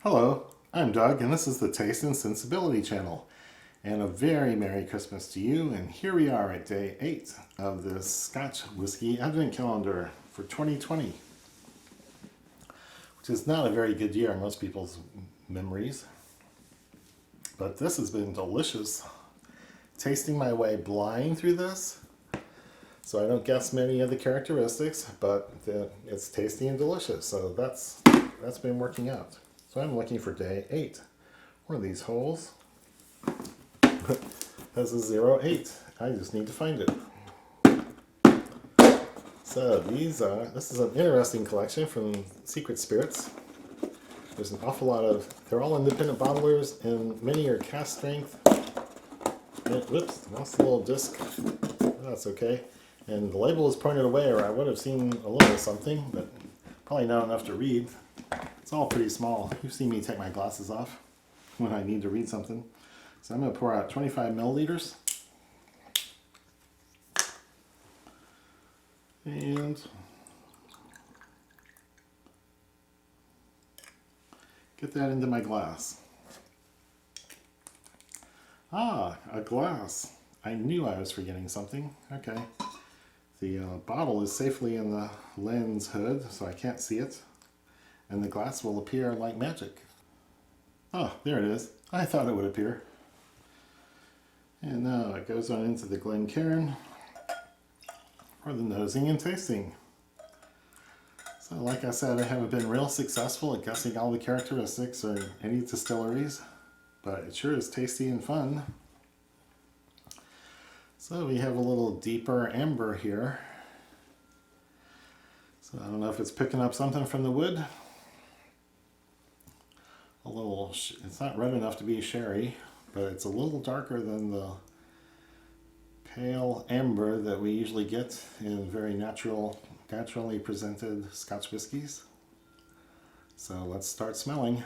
Hello, I'm Doug, and this is the Taste and Sensibility channel. And a very Merry Christmas to you, and here we are at day 8 of this Scotch Whiskey Advent Calendar for 2020, which is not a very good year in most people's memories. But this has been delicious. Tasting my way blind through this, so I don't guess many of the characteristics, but it's tasty and delicious, so that's been working out. So I'm looking for day 8. What are these holes? That's a 08. I just need to find it. So this is an interesting collection from Secret Spirits. There's an awful lot of, they're all independent bottlers, and many are cast strength. And, whoops, lost the little disc. That's okay. And the label is pointed away, or I would have seen a little something, but probably not enough to read. It's all pretty small. You've seen me take my glasses off when I need to read something. So I'm going to pour out 25 milliliters. And get that into my glass. Ah, a glass. I knew I was forgetting something. Okay. The bottle is safely in the lens hood, so I can't see it. And the glass will appear like magic. Oh, there it is. I thought it would appear. And now it goes on into the Glencairn for the nosing and tasting. So like I said, I haven't been real successful at guessing all the characteristics or any distilleries, but it sure is tasty and fun. So we have a little deeper amber here. So I don't know if it's picking up something from the wood. It's not red enough to be sherry, but it's a little darker than the pale amber that we usually get in very naturally presented Scotch whiskies. So let's start smelling.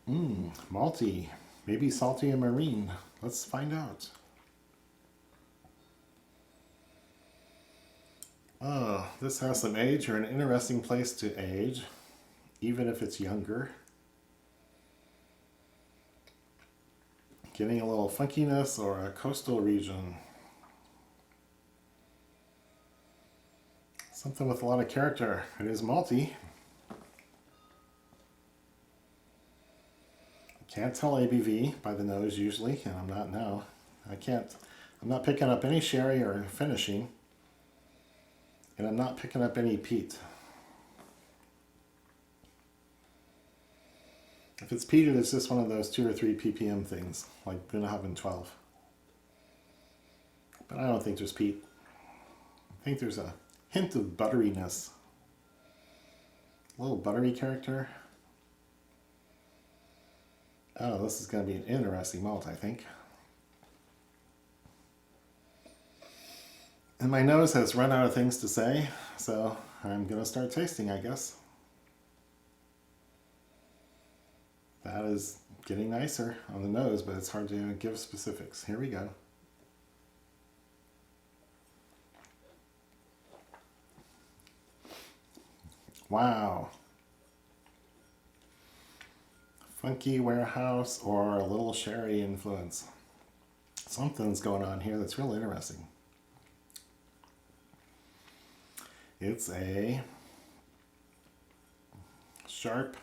Malty, maybe salty and marine. Let's find out. Oh, this has some age, or an interesting place to age, even if it's younger. Getting a little funkiness or a coastal region. Something with a lot of character. It is malty. I can't tell ABV by the nose usually, and I'm not now. I'm not picking up any sherry or finishing. And I'm not picking up any peat. If it's peated, it's just one of those 2 or 3 ppm things, like Bunnahabhain 12. But I don't think there's peat. I think there's a hint of butteriness. A little buttery character. Oh, this is going to be an interesting malt, I think. And my nose has run out of things to say, so I'm going to start tasting, I guess. That is getting nicer on the nose, but it's hard to give specifics. Here we go. Wow. Funky warehouse or a little sherry influence. Something's going on here that's real interesting. It's a sharp,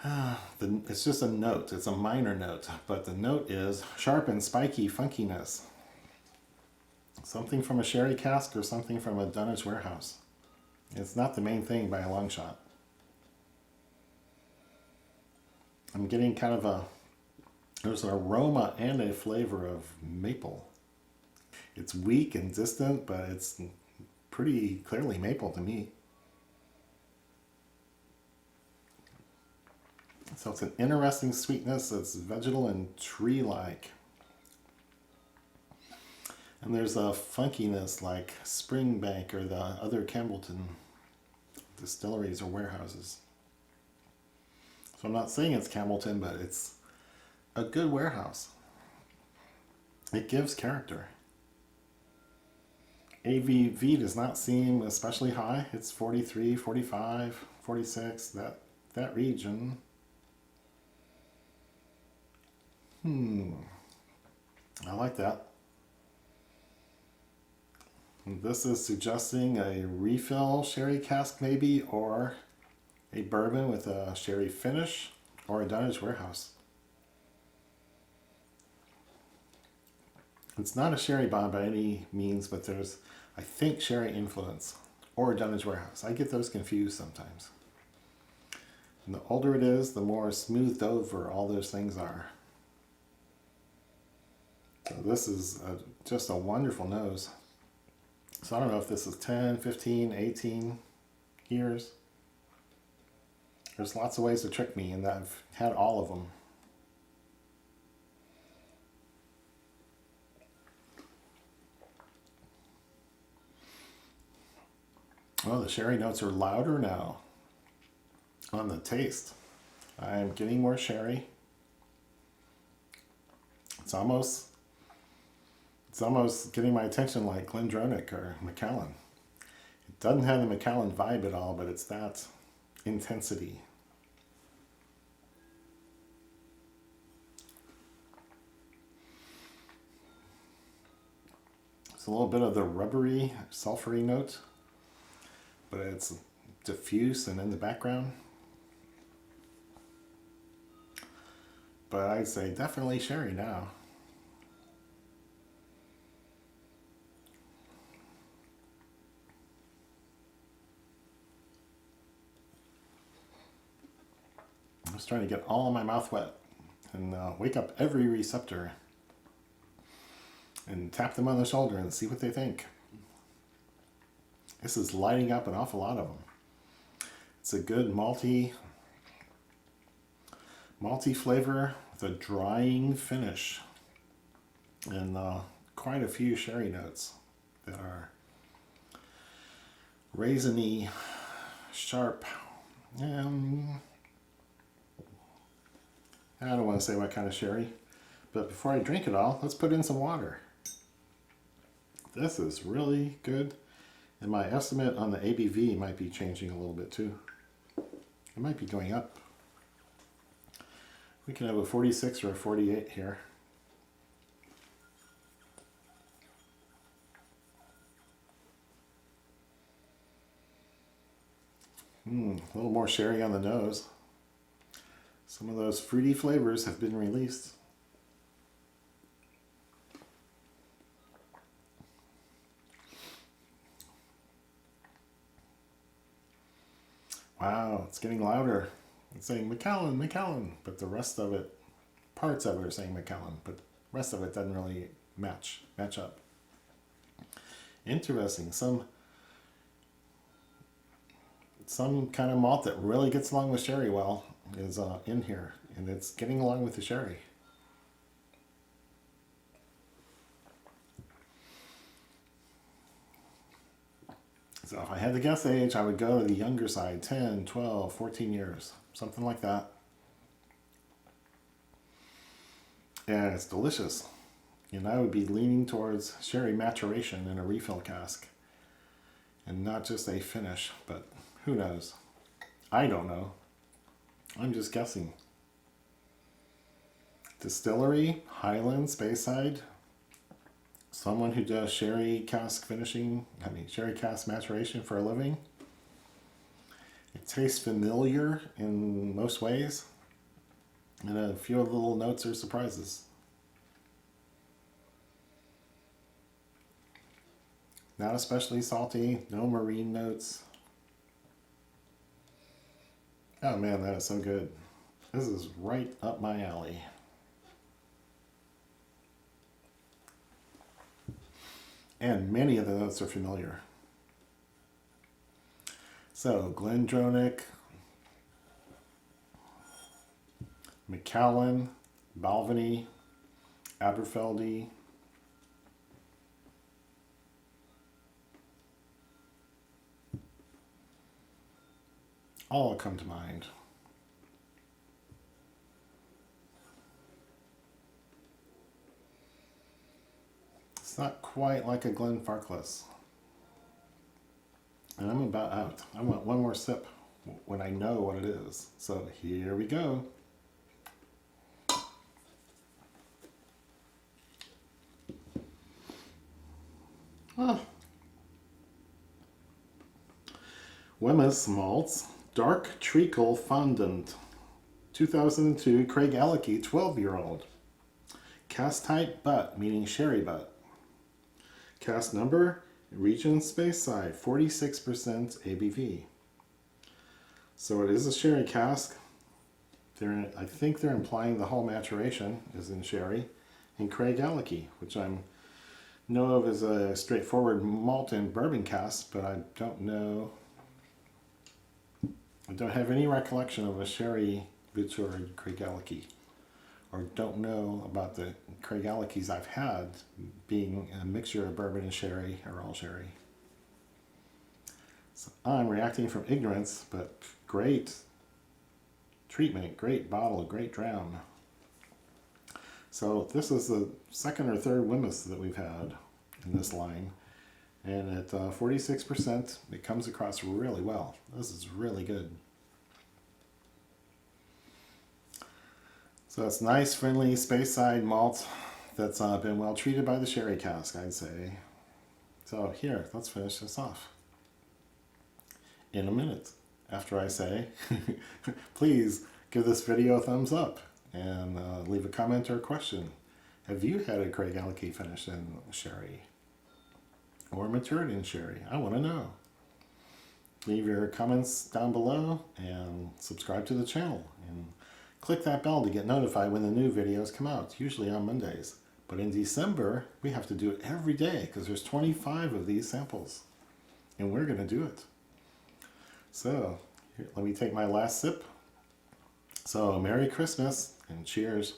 it's just a note, it's a minor note, but the note is sharp and spiky funkiness. Something from a sherry cask or something from a Dunwich warehouse. It's not the main thing by a long shot. I'm getting kind of there's an aroma and a flavor of maple. It's weak and distant, but it's pretty clearly maple to me. So it's an interesting sweetness that's vegetal and tree-like. And there's a funkiness like Springbank or the other Campbellton distilleries or warehouses. So I'm not saying it's Campbellton, but it's a good warehouse. It gives character. ABV does not seem especially high. It's 43, 45, 46, that region. I like that. This is suggesting a refill sherry cask maybe, or a bourbon with a sherry finish, or a Dunnage Warehouse. It's not a sherry bomb by any means, but there's, I think, sherry influence, or a Dunnage Warehouse. I get those confused sometimes. And the older it is, the more smoothed over all those things are. So this is just a wonderful nose. So I don't know if this is 10, 15, 18 years. There's lots of ways to trick me, and I've had all of them. Well, the sherry notes are louder now on the taste. I'm getting more sherry. It's almost getting my attention like Glendronach or Macallan. It doesn't have the Macallan vibe at all, but it's that intensity. It's a little bit of the rubbery, sulfury note, but it's diffuse and in the background. But I'd say definitely sherry now. I'm just trying to get all of my mouth wet and wake up every receptor and tap them on the shoulder and see what they think. This is lighting up an awful lot of them. It's a good malty flavor with a drying finish, and quite a few sherry notes that are raisiny, sharp. I don't want to say what kind of sherry, but before I drink it all, let's put in some water. This is really good, and my estimate on the ABV might be changing a little bit too. It might be going up. We can have a 46 or a 48 here. A little more sherry on the nose. Some of those fruity flavors have been released. Wow, it's getting louder. It's saying Macallan, Macallan, but the rest of it, parts of it are saying Macallan, but the rest of it doesn't really match up. Interesting. Some kind of malt that really gets along with sherry well is in here, and it's getting along with the sherry. So if I had to guess age, I would go to the younger side, 10, 12, 14 years, something like that. And it's delicious. And I would be leaning towards sherry maturation in a refill cask, and not just a finish, but who knows? I don't know. I'm just guessing. Distillery, Highland, Speyside. Someone who does sherry cask maturation for a living. It tastes familiar in most ways, and a few of the little notes are surprises. Not especially salty, no marine notes. Oh man, that is so good. This is right up my alley. And many of the notes are familiar. So, Glendronach, Macallan, Balvenie, Aberfeldy, all come to mind. It's not quite like a Glenfarclas. And I'm about out. I want one more sip when I know what it is. So here we go. Oh. Wemyss malts, Dark Treacle Fondant, 2002 Craigellachie 12-year-old. Cask type butt, meaning sherry butt. Cask number, region space side, 46% ABV. So it is a sherry cask. I think they're implying the whole maturation is in sherry. And Craigellachie, which I know of as a straightforward malt and bourbon cask, but I don't know. I don't have any recollection of a sherry butchered Craigellachie, or don't know about the Craigellachies I've had being a mixture of bourbon and sherry, or all sherry. So I'm reacting from ignorance, but great treatment, great bottle, great drown. So this is the second or third Wemyss that we've had in this line. And at 46%, it comes across really well. This is really good. So it's nice, friendly, space-side malt that's been well treated by the sherry cask, I'd say. So here, let's finish this off in a minute. After I say, please give this video a thumbs up and leave a comment or a question. Have you had a Craigellachie finished in sherry? Or matured in sherry? I want to know. Leave your comments down below and subscribe to the channel and click that bell to get notified when the new videos come out, usually on Mondays. But in December, we have to do it every day because there's 25 of these samples and we're going to do it. So here, let me take my last sip. So Merry Christmas and cheers.